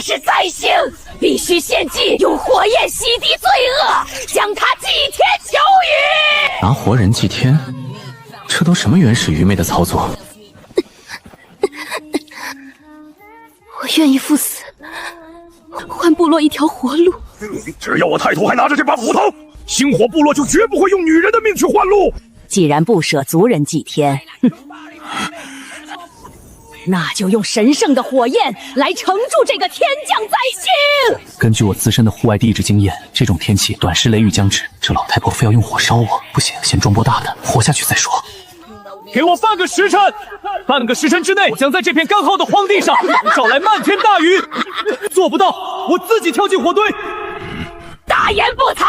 是灾星，必须献祭，用火焰洗涤罪恶，将他祭天求雨。拿活人祭天，这都什么原始愚昧的操作？我愿意赴死，换部落一条活路。只要我太祖还拿着这把斧头，星火部落就绝不会用女人的命去换路。既然不舍族人祭天，那就用神圣的火焰来撑住这个天降灾星。根据我自身的户外地质经验，这种天气短时雷雨将至，这老太婆非要用火烧我，不行，先装波大的，活下去再说。给我半个时辰，半个时辰之内，我将在这片干旱的荒地上招来漫天大雨。做不到，我自己跳进火堆。大言不惭！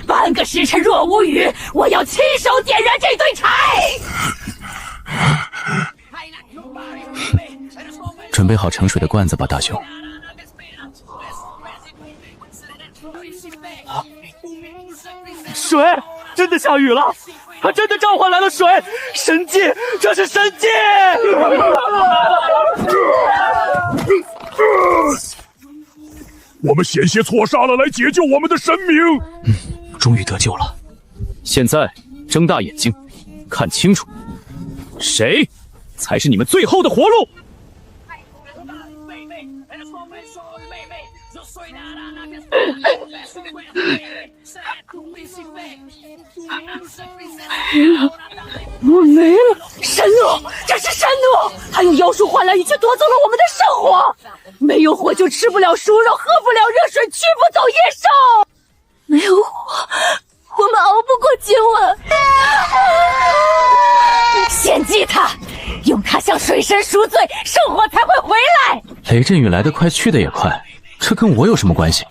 半个时辰若无雨，我要亲手点燃这堆柴。准备好盛水的罐子吧，大兄。水，真的下雨了，他真的召唤来了水，神迹，这是神迹！我们险些错杀了来解救我们的神明。终于得救了。现在睁大眼睛，看清楚，谁才是你们最后的活路？我没了！神怒，这是神怒！还有妖术换来雨，却夺走了我们的生活。没有火就吃不了熟肉，喝不了热水，驱不走野兽。没有火，我们熬不过今晚。献祭他，用他向水神赎罪，圣火才会回来。雷阵雨来得快，去得也快，这跟我有什么关系？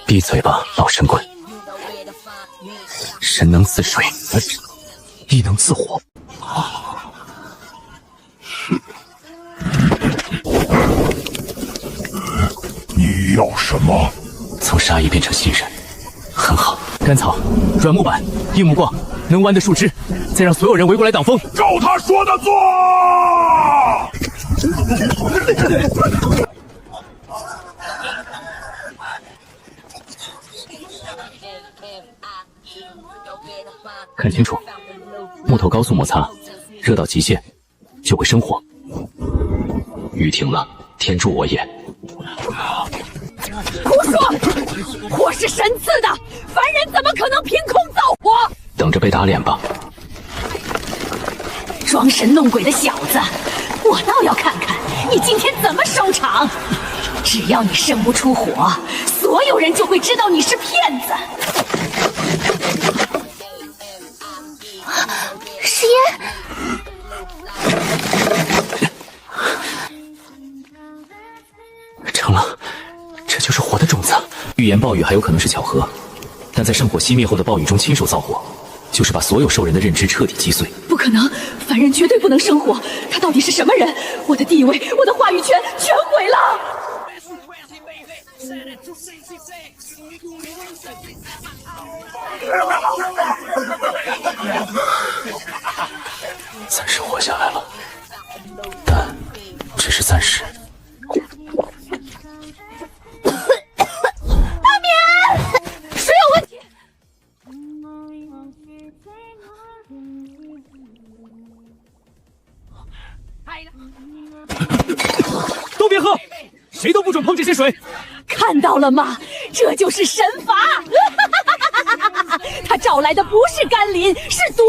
闭嘴吧，老神棍！神能似水，亦能似火。你要什么？从杀一变成信任，很好。干草、软木板、硬木棍、能弯的树枝，再让所有人围过来挡风。照他说的做。看清楚，木头高速摩擦，热到极限就会生火。雨停了，天助我也！胡说！火是神赐的，凡人怎么可能凭空造火？等着被打脸吧！装神弄鬼的小子，我倒要看看你今天怎么收场！只要你生不出火，所有人就会知道你是骗子。食烟，成了，这就是火的种子。预言暴雨还有可能是巧合，但在圣火熄灭后的暴雨中亲手造火，就是把所有兽人的认知彻底击碎。不可能，凡人绝对不能生火。他到底是什么人？我的地位，我的话语权全毁了。暂时活下来了，但只是暂时。大免！水有问题。都别喝，谁都不准碰这些水。看到了吗？这就是神罚！他找来的不是甘霖，是毒。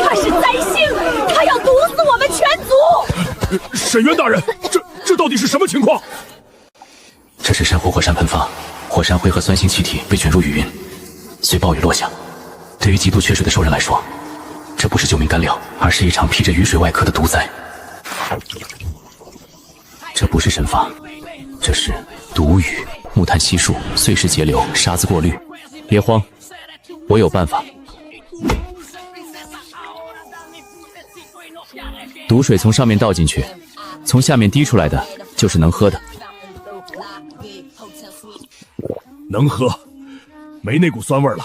他是灾星，他要毒死我们全族。沈渊大人，这到底是什么情况？这是山火火山喷发，火山灰和酸性气体被卷入雨云，随暴雨落下。对于极度缺水的兽人来说，这不是救命干粮，而是一场披着雨水外壳的毒灾。这不是神罚，这是毒雨。木炭悉数，碎石截流，沙子过滤。别慌，我有办法。毒水从上面倒进去，从下面滴出来的就是能喝的。能喝，没那股酸味了。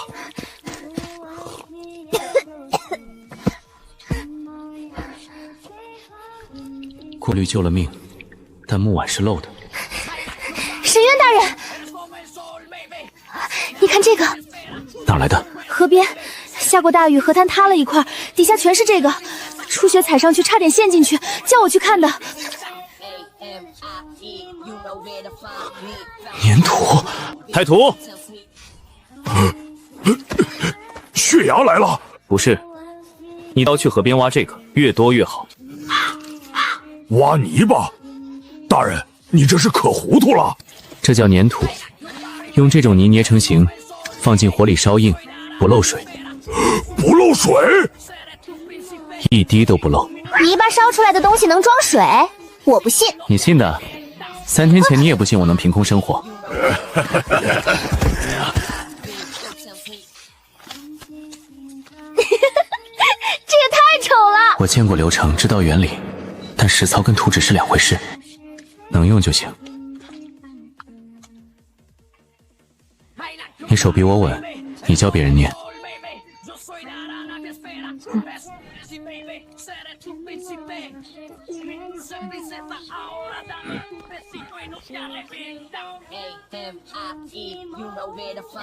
过滤救了命，但木碗是漏的。沈渊大人，你看这个，哪来的？河边下过大雨，河滩塌了一块，底下全是这个。初雪踩上去，差点陷进去，叫我去看的。粘土，太土，血牙来了！不是，你倒去河边挖这个，越多越好。挖泥巴，大人，你这是可糊涂了。这叫粘土，用这种泥捏成形，放进火里烧硬，不漏水。不漏水？一滴都不漏。泥巴烧出来的东西能装水？我不信。你信的？3天前你也不信我能凭空生火。这也太丑了。我见过流程，知道原理，但实操跟图纸是2回事，能用就行。你手比我稳，你教别人念。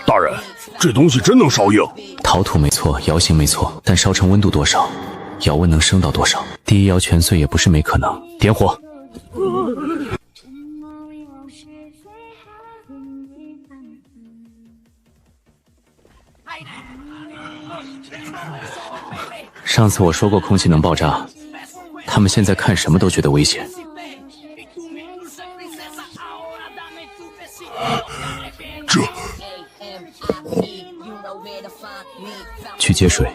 大人，这东西真能烧硬？陶土没错，窑型没错，但烧成温度多少，窑温能升到多少？第一窑全碎也不是没可能。点火。上次我说过空气能爆炸，他们现在看什么都觉得危险。这去接水。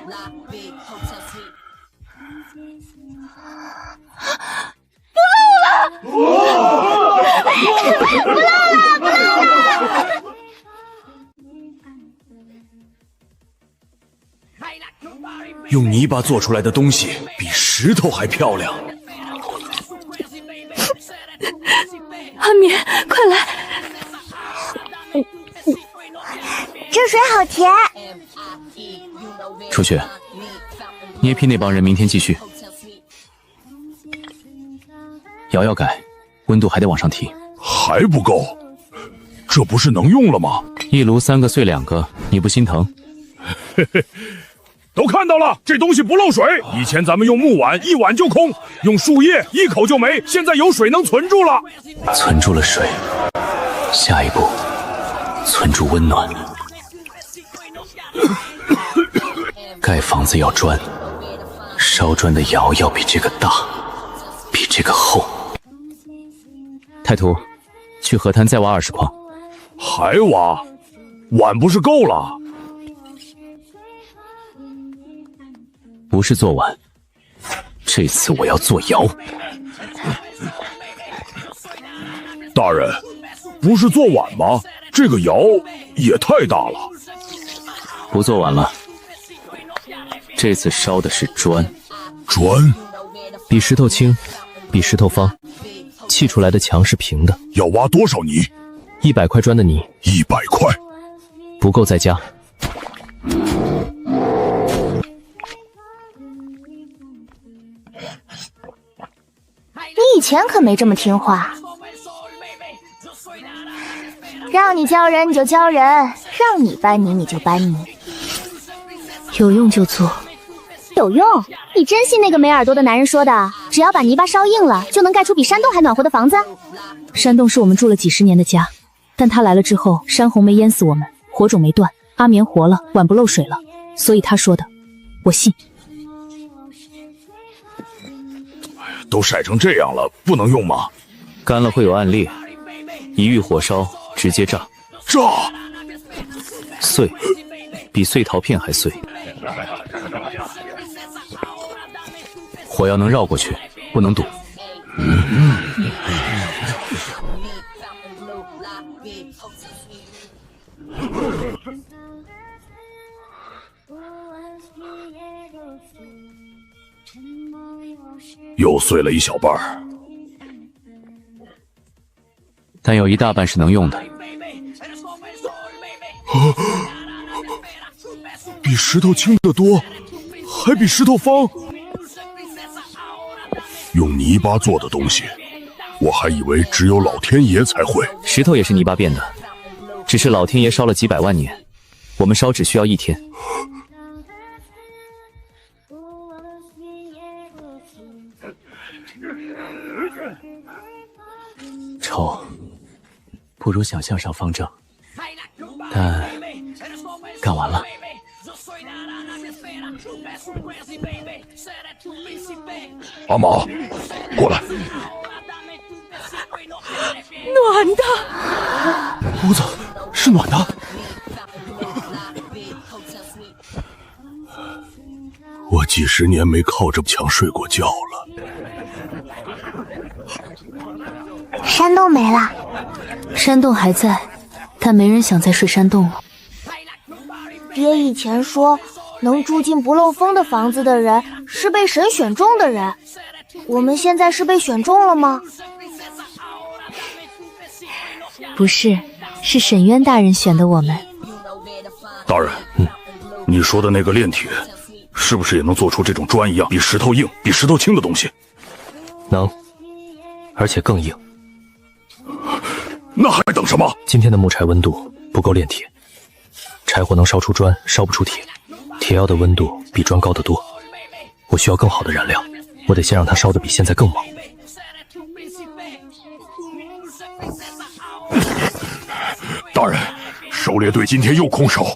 不漏了！用泥巴做出来的东西比石头还漂亮。阿棉，快来！这水好甜。出去，捏坯那帮人明天继续。窑要改，温度还得往上提。还不够，这不是能用了吗？一炉3个碎2个，你不心疼？嘿嘿，都看到了，这东西不漏水。以前咱们用木碗1碗就空，用树叶1口就没，现在有水能存住了。存住了水，下一步存住温暖。盖房子要砖，烧砖的窑要比这个大，比这个厚。太图，去河滩再挖20筐。还挖？碗不是够了？不是做碗，这次我要做窑。大人，不是做碗吗？这个窑也太大了。不做碗了，这次烧的是砖。砖？比石头轻，比石头方，砌出来的墙是平的。要挖多少泥？100块砖的泥。100块？不够再加。你以前可没这么听话，让你教人你就教人，让你搬泥你就搬泥，有用就做。有用？你真信那个没耳朵的男人说的，只要把泥巴烧硬了，就能盖出比山洞还暖和的房子？山洞是我们住了几10年的家，但他来了之后，山洪没淹死我们，火种没断，阿棉活了，碗不漏水了，所以他说的，我信。都晒成这样了，不能用吗？干了会有暗裂，一遇火烧直接炸。炸？碎，比碎陶片还碎。火药能绕过去，不能堵。又碎了一小半儿，但有一大半是能用的。比石头轻得多，还比石头方。用泥巴做的东西，我还以为只有老天爷才会。石头也是泥巴变的，只是老天爷烧了几百万年，我们烧只需要1天。丑，不如想象上方正，但干完了。阿玛，过来。暖的，屋子是暖的。我几十年没靠这墙睡过觉了。山洞没了，山洞还在，但没人想再睡山洞了。爹以前说，能住进不漏风的房子的人是被神选中的人。我们现在是被选中了吗？不是，是沈渊大人选的我们。大人，你说的那个炼铁，是不是也能做出这种砖一样比石头硬、比石头轻的东西？能，而且更硬。那还等什么？今天的木柴温度不够炼铁，柴火能烧出砖，烧不出铁。铁窑的温度比砖高得多，我需要更好的燃料，我得先让它烧得比现在更猛。大人，狩猎队今天又空手，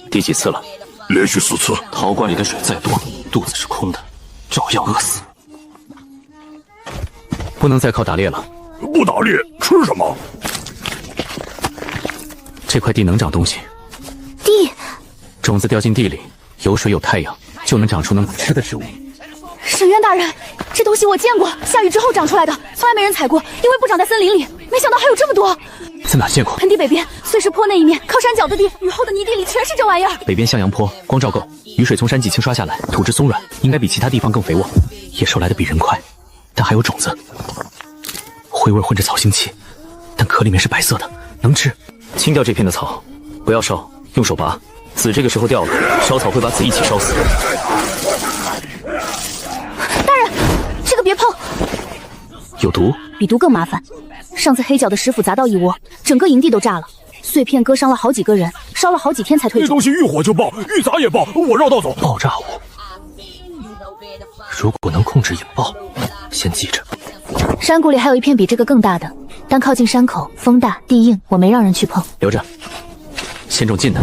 第几次了？连续4次。陶罐里的水再多，肚子是空的，照样饿死。不能再靠打猎了。不打猎吃什么？这块地能长东西。地种子掉进地里，有水有太阳，就能长出能吃的植物。沈渊大人，这东西我见过，下雨之后长出来的，从来没人采过，因为不长在森林里。没想到还有这么多。在哪见过？盆地北边碎石坡那一面，靠山脚的地，雨后的泥地里全是这玩意儿。北边向阳坡，光照够，雨水从山脊轻刷下来，土质松软，应该比其他地方更肥沃。野兽来的比人快，但还有种子，灰味混着草腥气，但壳里面是白色的，能吃。清掉这片的草，不要烧，用手拔。籽这个时候掉了，烧草会把籽一起烧死。大人，这个别碰，有毒？比毒更麻烦。上次黑角的石斧砸到一窝，整个营地都炸了，碎片割伤了好几个人，烧了好几天才退走。这东西遇火就爆，遇砸也爆，我绕道走。爆炸物，如果能控制引爆，先记着。山谷里还有一片比这个更大的，但靠近山口，风大地硬，我没让人去碰。留着，先种近的，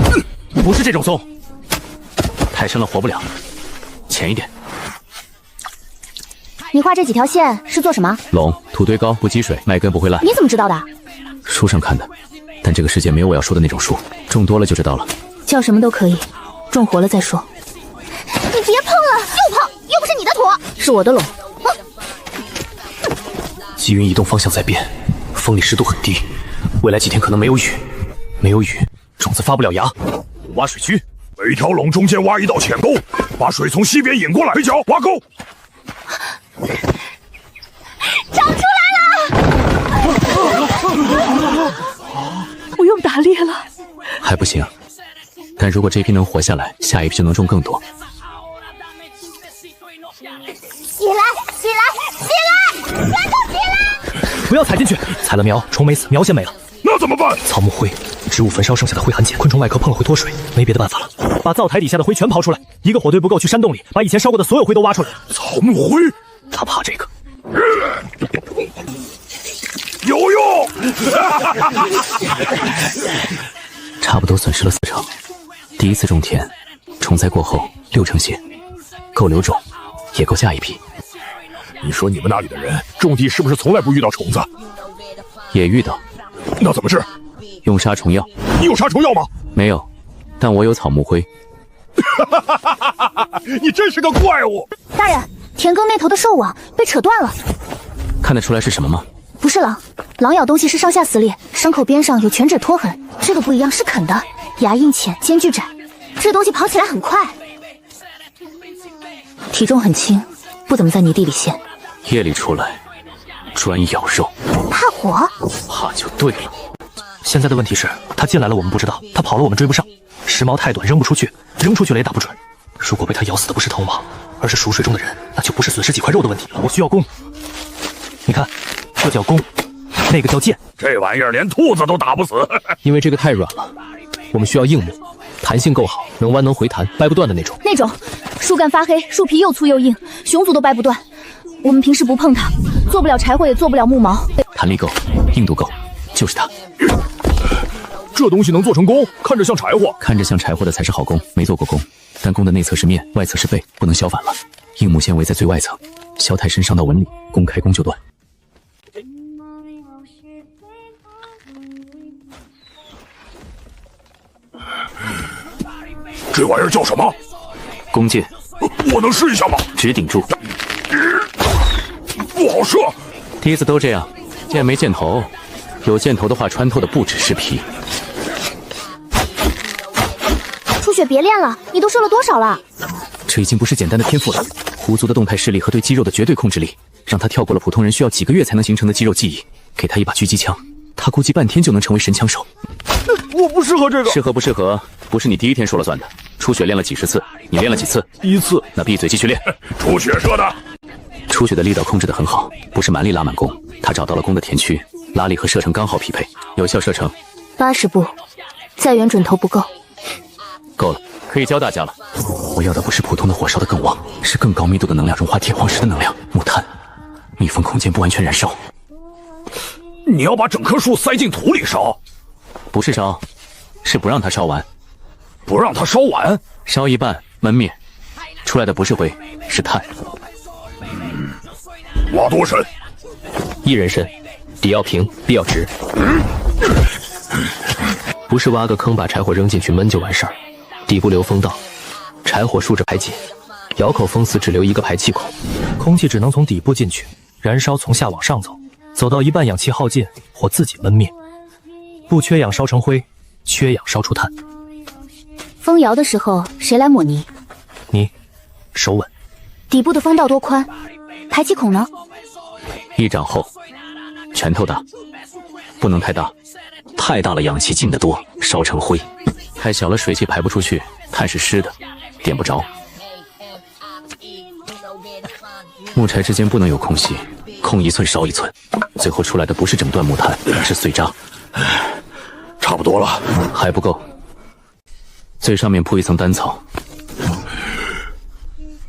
不是这种松，太深了活不了，浅一点。你画这几条线是做什么？垄，土堆高，不积水，麦根不会烂。你怎么知道的？书上看的，但这个世界没有我要说的那种树，种多了就知道了。叫什么都可以，种活了再说。你别碰了，又碰，又不是你的土，是我的垄。积云移动方向在变，风里湿度很低，未来几天可能没有雨，没有雨，种子发不了芽。挖水渠，每条垄中间挖一道浅沟，把水从西边引过来。围剿，挖沟。长出来了！不用打猎了，还不行，但如果这批能活下来，下一批就能种更多。起来，起来，起来，全都起来！不要踩进去，踩了苗，虫没死，苗先没了。那怎么办？草木灰，植物焚烧剩下的灰很碱，昆虫外壳碰了会脱水，没别的办法了。把灶台底下的灰全刨出来，一个火堆不够，去山洞里把以前烧过的所有灰都挖出来。草木灰，他怕这个。有用。差不多损失了4成。第一次种田，虫灾过后6成血，够留种，也够下一批。你说你们那里的人种地是不是从来不遇到虫子？也遇到。那怎么治？用杀虫药。你有杀虫药吗？没有，但我有草木灰。你真是个怪物！大人，田埂那头的兽网被扯断了。看得出来是什么吗？不是狼，狼咬东西是上下撕裂，伤口边上有犬趾拖痕。这个不一样，是啃的，牙印浅，间距窄。这东西跑起来很快，体重很轻，不怎么在泥地里陷。夜里出来，专咬肉。怕火？怕就对了。现在的问题是，他进来了我们不知道，他跑了我们追不上。时髦太短，扔不出去，扔出去了也打不准。如果被他咬死的不是头毛，而是熟睡中的人，那就不是损失几块肉的问题了。我需要弓，你看，这叫弓，那个叫箭。这玩意儿连兔子都打不死。因为这个太软了，我们需要硬木，弹性够好，能弯能回弹，掰不断的那种。那种树干发黑，树皮又粗又硬，熊族都掰不断。我们平时不碰它，做不了柴火，也做不了木矛。弹力够，硬度够，就是它。这东西能做成弓，看着像柴火。看着像柴火的才是好弓，没做过弓。但弓的内侧是面，外侧是背，不能削反了。硬木纤维在最外侧，削太深伤到纹理，弓开弓就断。这玩意儿叫什么？弓箭。我能试一下吗？直顶住。不好射。梯子都这样，箭没箭头，有箭头的话穿透的不只是皮。初雪别练了，你都射了多少了？这已经不是简单的天赋了，狐族的动态视力和对肌肉的绝对控制力，让他跳过了普通人需要几个月才能形成的肌肉记忆。给他一把狙击枪，他估计半天就能成为神枪手。我不适合这个。适合不适合，不是你第一天说了算的。初雪练了几十次，你练了几次？1次。那闭嘴继续练。初雪射的。初雪的力道控制得很好，不是蛮力拉满弓，他找到了弓的甜区，拉力和射程刚好匹配，有效射程80步，再远准头不够。够了，可以教大家了。我要的不是普通的火烧得更旺，是更高密度的能量融化铁矿石的能量。木炭，密封空间不完全燃烧。你要把整棵树塞进土里烧？不是烧，是不让它烧完。不让它烧完？烧一半焖灭，出来的不是灰，是碳。挖多深？1人深，底要平，壁要直。不是挖个坑把柴火扔进去闷就完事儿，底部留风道，柴火竖着排解，窑口封死只留一个排气孔，空气只能从底部进去，燃烧从下往上走，走到一半氧气耗尽，火自己焖灭。不缺氧烧成灰，缺氧烧出碳。封窑的时候谁来抹泥？你，手稳。底部的风道多宽？排气孔呢？1掌厚，拳头大，不能太大，太大了氧气进得多，烧成灰；太小了水汽排不出去，碳是湿的，点不着。木柴之间不能有空隙，空1寸烧1寸，最后出来的不是整段木炭，是碎渣。差不多了，还不够，最上面铺一层干草。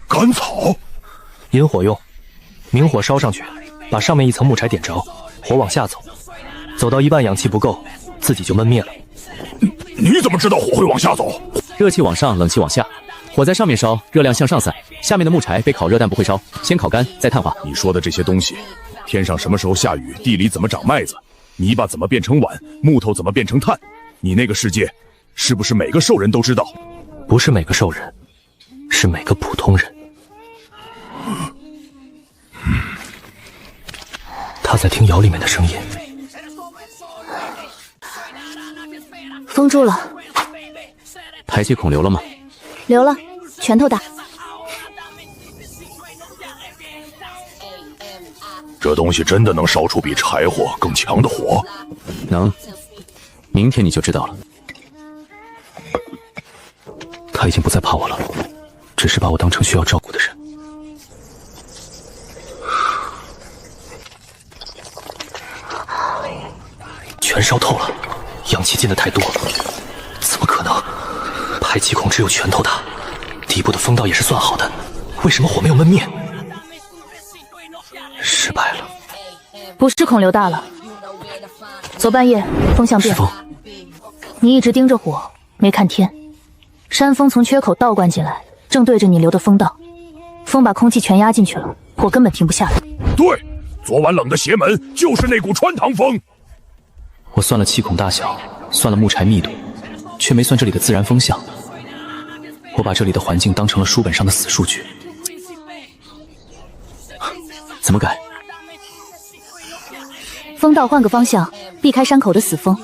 干草？引火用，明火烧上去，把上面一层木柴点着，火往下走，走到一半氧气不够，自己就焖灭了。你怎么知道火会往下走？热气往上，冷气往下，火在上面烧，热量向上散，下面的木柴被烤热但不会烧，先烤干再碳化。你说的这些东西，天上什么时候下雨，地里怎么长麦子，泥巴怎么变成碗，木头怎么变成炭，你那个世界是不是每个兽人都知道？不是每个兽人，是每个普通人。他在听窑里面的声音。封住了。排气孔留了吗？留了，拳头大。这东西真的能烧出比柴火更强的火？能，明天你就知道了。他已经不再怕我了，只是把我当成需要照顾的人。全烧透了，氧气进的太多了，怎么可能？排气孔只有拳头大，底部的风道也是算好的，为什么火没有焖灭？失败了。不是孔留大了，昨半夜风向变了，你一直盯着火，没看天，山风从缺口倒灌进来，正对着你留的风道，风把空气全压进去了，火根本停不下来。对，昨晚冷的邪门就是那股穿堂风。我算了气孔大小，算了木柴密度，却没算这里的自然风向。我把这里的环境当成了书本上的死数据。怎么改？风道换个方向，避开山口的死风。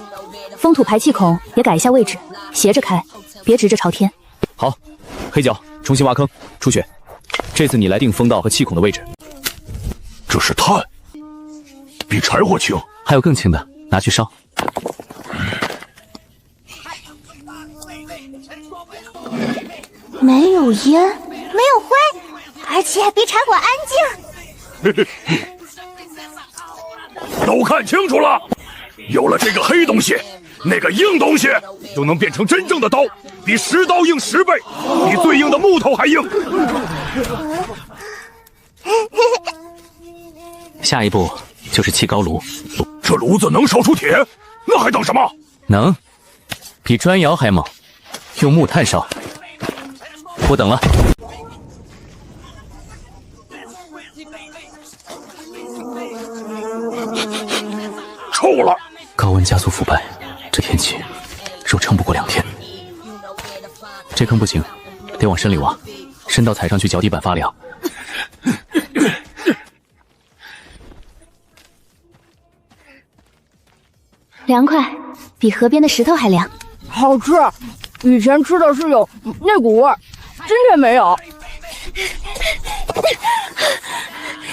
风土排气孔也改一下位置，斜着开，别直着朝天。好，黑角重新挖坑。初雪，这次你来定风道和气孔的位置。这是碳，比柴火轻。还有更轻的，拿去烧。没有烟，没有灰，而且比柴火安静。都看清楚了，有了这个黑东西，那个硬东西就能变成真正的刀，比石刀硬10倍，比最硬的木头还硬。下一步就是砌高炉。这炉子能烧出铁，那还等什么？能，比砖窑还猛，用木炭烧。不等了。臭了！高温加速腐败，这天气肉撑不过2天。这坑不行，得往深里挖，深到踩上去脚底板发凉。凉快，比河边的石头还凉。好吃，以前吃的是有那股味儿，今天没有。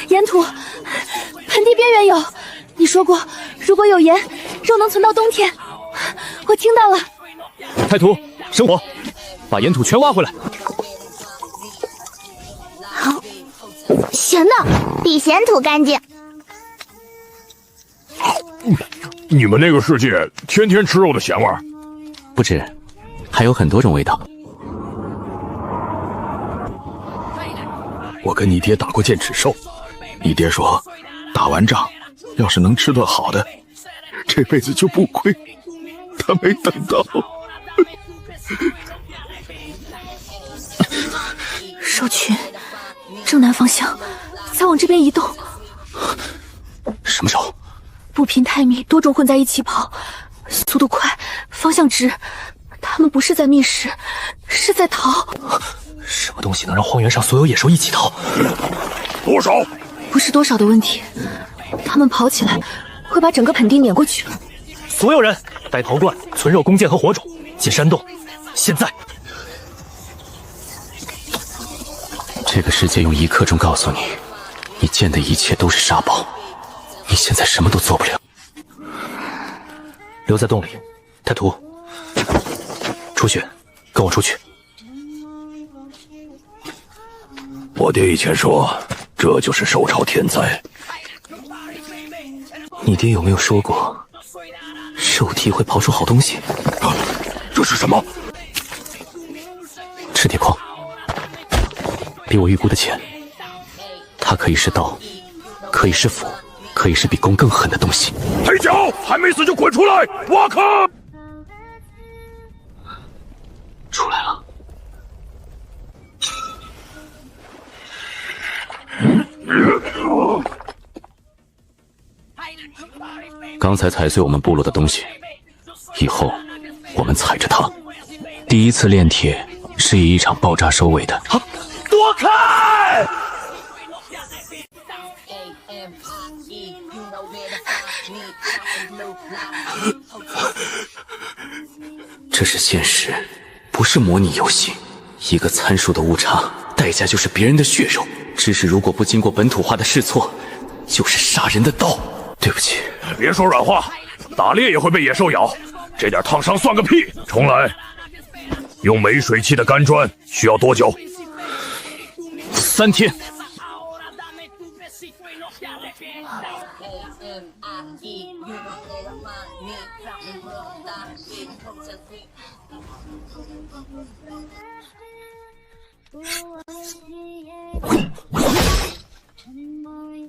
岩土，盆地边缘有。你说过，如果有盐，肉能存到冬天。我听到了。太图，生火，把岩土全挖回来。好，咸的比咸土干净。你们那个世界天天吃肉的咸味儿？不止，还有很多种味道。我跟你爹打过剑齿兽，你爹说，打完仗要是能吃顿好的，这辈子就不亏。他没等到。兽群，正南方向，再往这边移动。什么兽？步频太密，多种混在一起跑，速度快，方向直。他们不是在觅食，是在逃。什么东西能让荒原上所有野兽一起逃？多少？不是多少的问题，他们跑起来会把整个盆地碾过去。所有人带陶罐、存肉弓箭和火种进山洞，现在！这个世界用1刻钟告诉你，你见的一切都是沙包，你现在什么都做不了。留在洞里，太图，初雪，跟我出去。我爹以前说，这就是兽潮天灾。你爹有没有说过，兽体会刨出好东西？啊，这是什么？赤铁矿，比我预估的浅。它可以是刀，可以是斧，可以是比弓更狠的东西。黑脚还没死就滚出来！挖坑！出来了。刚才踩碎我们部落的东西，以后我们踩着它。第一次炼铁是以一场爆炸收尾的。啊！躲开！这是现实，不是模拟游戏。一个参数的误差，代价就是别人的血肉。知识如果不经过本土化的试错，就是杀人的刀。对不起，别说软话，打猎也会被野兽咬，这点烫伤算个屁！重来。用没水汽的干砖需要多久？3天。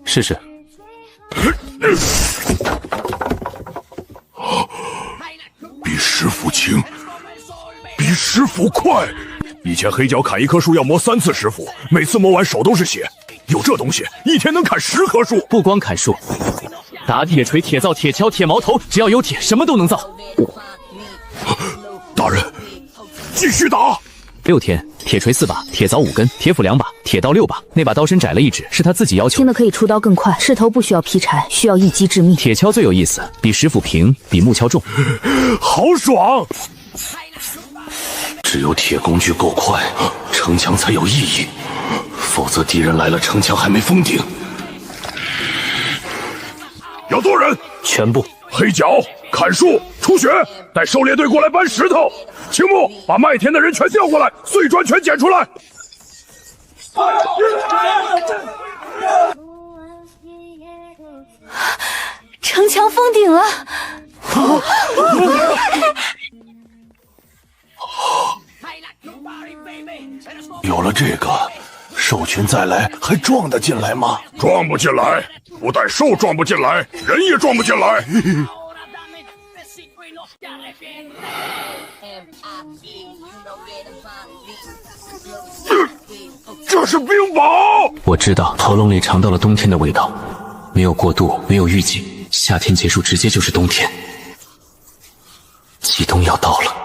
试试。比石斧轻，比石斧快。以前黑脚砍一棵树要磨3次石斧，每次磨完手都是血。有这东西，一天能砍10棵树。不光砍树，打铁锤、铁灶、铁锹、铁矛头，只要有铁，什么都能造。大人，继续打。 6天，铁锤4把，铁凿5根，铁斧2把，铁刀6把。那把刀身窄了1指，是他自己要求。轻的可以出刀更快，势头不需要劈柴，需要一击致命。铁锹最有意思，比石斧平，比木锹重，好爽！只有铁工具够快，城墙才有意义，否则敌人来了，城墙还没封顶。要多人，全部。黑脚砍树，出血，带狩猎队过来搬石头。青木，把麦田的人全调过来，碎砖全捡出来。城墙封顶了！有了这个，兽群再来还撞得进来吗？撞不进来，不但兽撞不进来，人也撞不进来。这是冰雹！我知道，喉咙里尝到了冬天的味道，没有过渡，没有预警，夏天结束直接就是冬天，季冬要到了。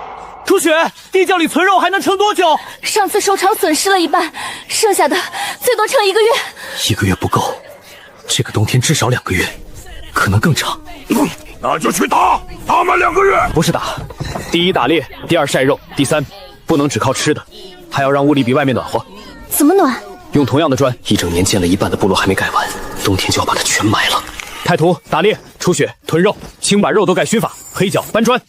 初雪，地窖里存肉还能撑多久？上次收场损失了一半，剩下的最多撑1个月。1个月不够，这个冬天至少2个月，可能更长。那就去打，打满2个月。不是打，第一打猎，第二晒肉，第三不能只靠吃的，还要让屋里比外面暖和。怎么暖？用同样的砖，一整年建了一半的部落还没盖完，冬天就要把它全埋了。太图打猎，初雪囤肉，请把肉都盖熏法，黑脚搬砖。